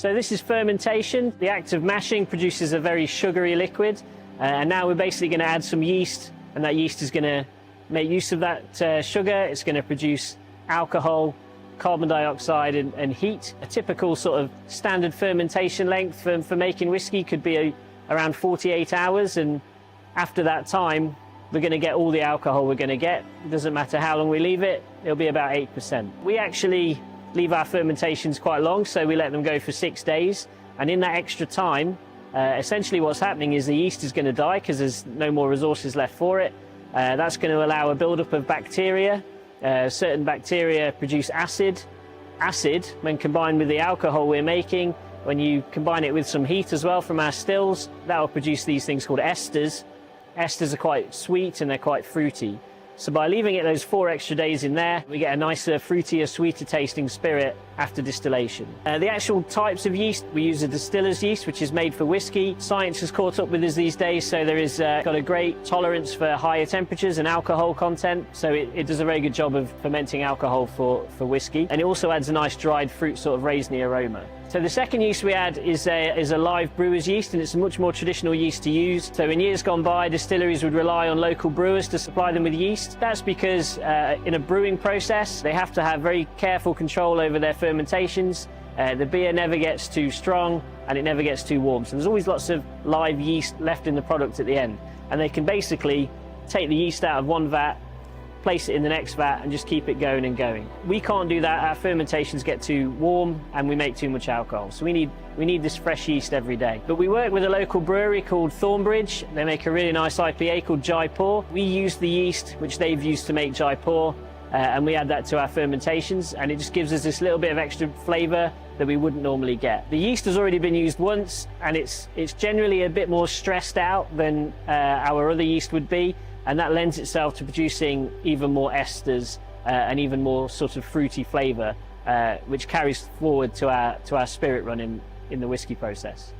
So this is fermentation. The act of mashing produces a very sugary liquid, and now we're basically going to add some yeast, and that yeast is going to make use of that sugar. It's going to produce alcohol, carbon dioxide and heat. A typical sort of standard fermentation length for making whiskey could be around 48 hours, and after that time we're going to get all the alcohol we're going to get. It doesn't matter how long we leave it, it'll be about 8%. We actually leave our fermentations quite long, so we let them go for 6 days, and in that extra time essentially what's happening is the yeast is going to die because there's no more resources left for it. That's going to allow a buildup of bacteria. Certain bacteria produce acid. Acid, when combined with the alcohol we're making, when you combine it with some heat as well from our stills, that will produce these things called esters. Esters are quite sweet and they're quite fruity. So by leaving it those 4 extra days in there, we get a nicer, fruitier, sweeter tasting spirit after distillation. The actual types of yeast, we use a distiller's yeast, which is made for whiskey. Science has caught up with us these days, so there is got a great tolerance for higher temperatures and alcohol content. So it does a very good job of fermenting alcohol for whiskey. And it also adds a nice dried fruit sort of raisiny aroma. So the second yeast we add is a live brewer's yeast, and it's a much more traditional yeast to use. So in years gone by, distilleries would rely on local brewers to supply them with yeast. That's because in a brewing process, they have to have very careful control over their fermentations. The beer never gets too strong and it never gets too warm. So there's always lots of live yeast left in the product at the end. And they can basically take the yeast out of one vat, place it in the next vat and just keep it going and going. We can't do that. Our fermentations get too warm and we make too much alcohol. So we need this fresh yeast every day. But we work with a local brewery called Thornbridge. They make a really nice IPA called Jaipur. We use the yeast which they've used to make Jaipur, and we add that to our fermentations, and it just gives us this little bit of extra flavour that we wouldn't normally get. The yeast has already been used once, and it's generally a bit more stressed out than our other yeast would be, and that lends itself to producing even more esters and even more sort of fruity flavour, which carries forward to our spirit run in the whiskey process.